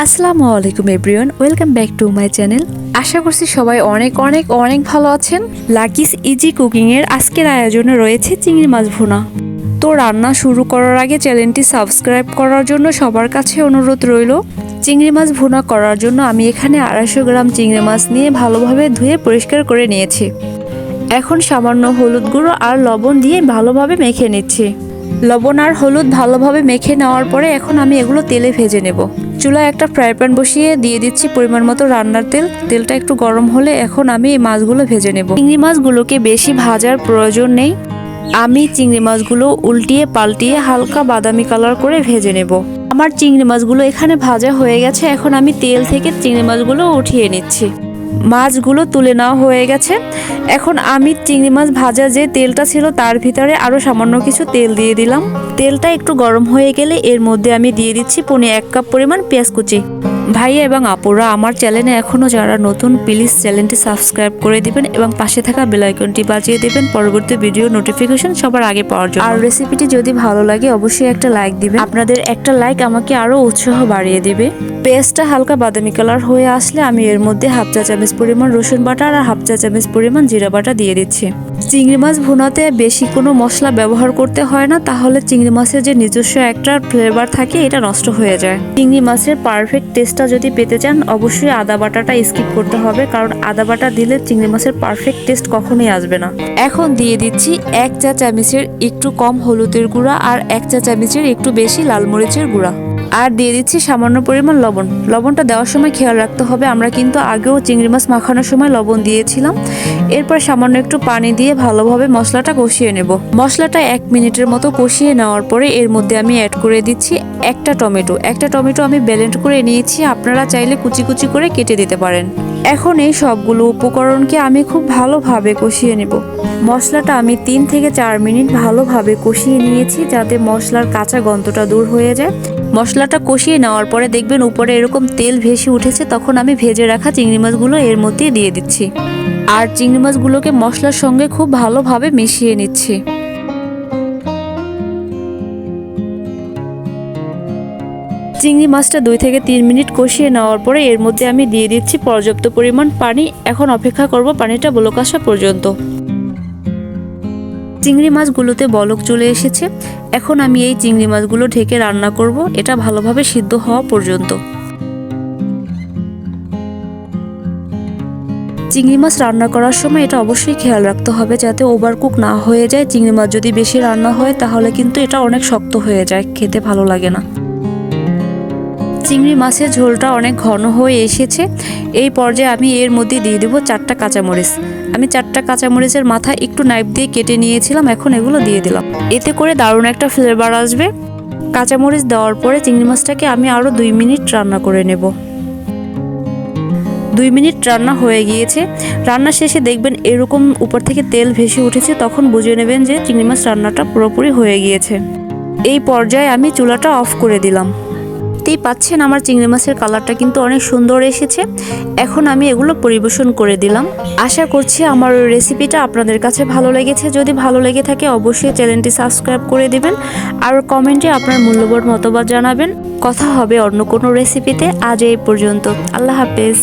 আসসালামু আলাইকুম everyone, welcome back to my channel. আশা করছি সবাই অনেক অনেক অনেক ভালো আছেন। লাকিস ইজি কুকিং এর আজকের আয়োজনে রয়েছে চিংড়ি মাছ ভুনা। তো রান্না শুরু করার আগে চ্যানেলটি সাবস্ক্রাইব করার জন্য সবার কাছে অনুরোধ রইল। চিংড়ি মাছ ভুনা করার জন্য আমি এখানে 250 গ্রাম চিংড়ি মাছ নিয়ে ভালোভাবে ধুয়ে পরিষ্কার করে নিয়েছি। এখন সামান্য হলুদ গুঁড়ো আর লবণ দিয়ে ভালোভাবে মেখে নিচ্ছি। লবণ আর হলুদ ভালোভাবে মেখে নেওয়ার পরে এখন আমি এগুলো তেলে ভেজে নেব। চুলায় একটা ফ্রাই প্যান বসিয়ে দিয়ে দিচ্ছি পরিমাণ মতো রান্নার তেল। তেলটা একটু গরম হলে এখন আমি এই মাছগুলো ভেজে নেব। চিংড়ি মাছগুলোকে বেশি ভাজার প্রয়োজন নেই। আমি চিংড়ি মাছগুলো উল্টিয়ে পাল্টিয়ে হালকা বাদামি কালার করে ভেজে নেব। আমার চিংড়ি মাছগুলো এখানে ভাজা হয়ে গেছে। এখন আমি তেল থেকে চিংড়ি মাছগুলো উঠিয়ে নিচ্ছি। মাছগুলো তুলে নেওয়া হয়ে গেছে। এখন আমি চিংড়ি মাছ ভাজা যে তেলটা ছিল তার ভিতরে আরও সামান্য কিছু তেল দিয়ে দিলাম। তেলটা একটু গরম হয়ে গেলে এর মধ্যে আমি দিয়ে দিচ্ছি পৌনে 1 কাপ পরিমাণ পেঁয়াজ কুচি। ভাইয়া এবং আপুরা আমার চ্যানেলে এখনও যারা নতুন, প্লিজ চ্যানেলটি সাবস্ক্রাইব করে দিবেন এবং পাশে থাকা বেল আইকনটি বাজিয়ে দেবেন পরবর্তী ভিডিও নোটিফিকেশন সবার আগে পাওয়ার জন্য। আর রেসিপিটি যদি ভালো লাগে অবশ্যই একটা লাইক দিবেন। আপনাদের একটা লাইক আমাকে আরও উৎসাহ বাড়িয়ে দেবে। পেঁয়াজটা হালকা বাদামি কালার হয়ে আসলে আমি এর মধ্যে 1/2 চা চামচ পরিমাণ রসুন বাটা আর 1/2 চা চামচ পরিমাণ জিরা বাটা দিয়ে দিচ্ছি। চিংড়ি মাছ ভুনাতে বেশি কোনো মশলা ব্যবহার করতে হয় না, তাহলে চিংড়ি মাছের যে নিজস্ব একটা ফ্লেভার থাকে এটা নষ্ট হয়ে যায়। চিংড়ি মাছের পারফেক্ট টেস্টটা যদি পেতে চান অবশ্যই আদা বাটাটা স্কিপ করতে হবে, কারণ আদা বাটা দিলে চিংড়ি মাছের পারফেক্ট টেস্ট কখনোই আসবে না। এখন দিয়ে দিচ্ছি 1 চা চামচের একটু কম হলুদের গুঁড়া আর 1 চা চামচের একটু বেশি লাল মরিচের গুঁড়া, আর দিয়ে দিচ্ছি সামান্য পরিমাণ লবণ। লবণটা দেওয়ার সময় খেয়াল রাখতে হবে, আমরা কিন্তু আগেও চিংড়ি মাছ মাখানোর সময় লবণ দিয়েছিলাম। এরপর সামান্য একটু পানি দিয়ে ভালোভাবে মশলাটা কষিয়ে নেব। মশলাটা 1 মিনিটের মতো কষিয়ে নেওয়ার পরে এর মধ্যে আমি অ্যাড করে দিচ্ছি একটা টমেটো আমি ব্লেন্ড করে নিয়েছি, আপনারা চাইলে কুচি কুচি করে কেটে দিতে পারেন। এখন এই সবগুলো উপকরণকে আমি খুব ভালোভাবে কষিয়ে নেব। মশলাটা আমি 3 থেকে 4 মিনিট ভালোভাবে কষিয়ে নিয়েছি, যাতে মশলার কাঁচা গন্ধটা দূর হয়ে যায়। মশলাটা কষিয়ে নেওয়ার পরে দেখবেন উপরে এরকম তেল ভেসে উঠেছে, তখন আমি ভেজে রাখা চিংড়ি মাছগুলো এর মধ্যে দিয়ে দিচ্ছি আর চিংড়ি মাছগুলোকে মশলার সঙ্গে খুব ভালোভাবে মিশিয়ে নিচ্ছি। চিংড়ি মাছটা 2 থেকে 3 মিনিট কষিয়ে নেওয়ার পরে এর মধ্যে আমি দিয়ে দিচ্ছি পর্যাপ্ত পরিমাণ পানি। এখন অপেক্ষা করব পানিটা বলক আসা পর্যন্ত। চিংড়ি মাছগুলোতে বলক চলে এসেছে। এখন আমি এই চিংড়ি মাছগুলো ঢেকে রান্না করব, এটা ভালোভাবে সিদ্ধ হওয়া পর্যন্ত। চিংড়ি মাছ রান্না করার সময় এটা অবশ্যই খেয়াল রাখতে হবে যাতে ওভারকুক না হয়ে যায়। চিংড়ি মাছ যদি বেশি রান্না হয় তাহলে কিন্তু এটা অনেক শক্ত হয়ে যায়, খেতে ভালো লাগে না। চিংড়ি মাছের ঝোলটা অনেক ঘন হয়ে এসেছে। এই পর্যায়ে আমি এর মধ্যে দিয়ে দেবো 4টা কাঁচামরিচ। আমি 4টা কাঁচামরিচের মাথা একটু নাইফ দিয়ে কেটে নিয়েছিলাম, এখন এগুলো দিয়ে দিলাম। এতে করে দারুণ একটা ফ্লেভার আসবে। কাঁচামরিচ দেওয়ার পরে চিংড়ি মাছটাকে আমি আরও 2 মিনিট রান্না করে নেব। 2 মিনিট রান্না হয়ে গিয়েছে। রান্না শেষে দেখবেন এরকম উপর থেকে তেল ভেসে উঠেছে, তখন বুঝে নেবেন যে চিংড়ি মাছ রান্নাটা পুরোপুরি হয়ে গিয়েছে। এই পর্যায়ে আমি চুলাটা অফ করে দিলাম। দেখতেই পাচ্ছেন আমার চিংড়ি মাছের কালারটা কিন্তু অনেক সুন্দর এসেছে। এখন আমি এগুলো পরিবেশন করে দিলাম। আশা করছি আমার রেসিপিটা আপনাদের কাছে ভালো লেগেছে। যদি ভালো লেগে থাকে অবশ্যই চ্যানেলটি সাবস্ক্রাইব করে দিবেন আর কমেন্টে আপনার মূল্যবান মতামত জানাবেন। কথা হবে অন্য কোনো রেসিপিতে। আজ এই পর্যন্ত, আল্লাহ হাফেজ।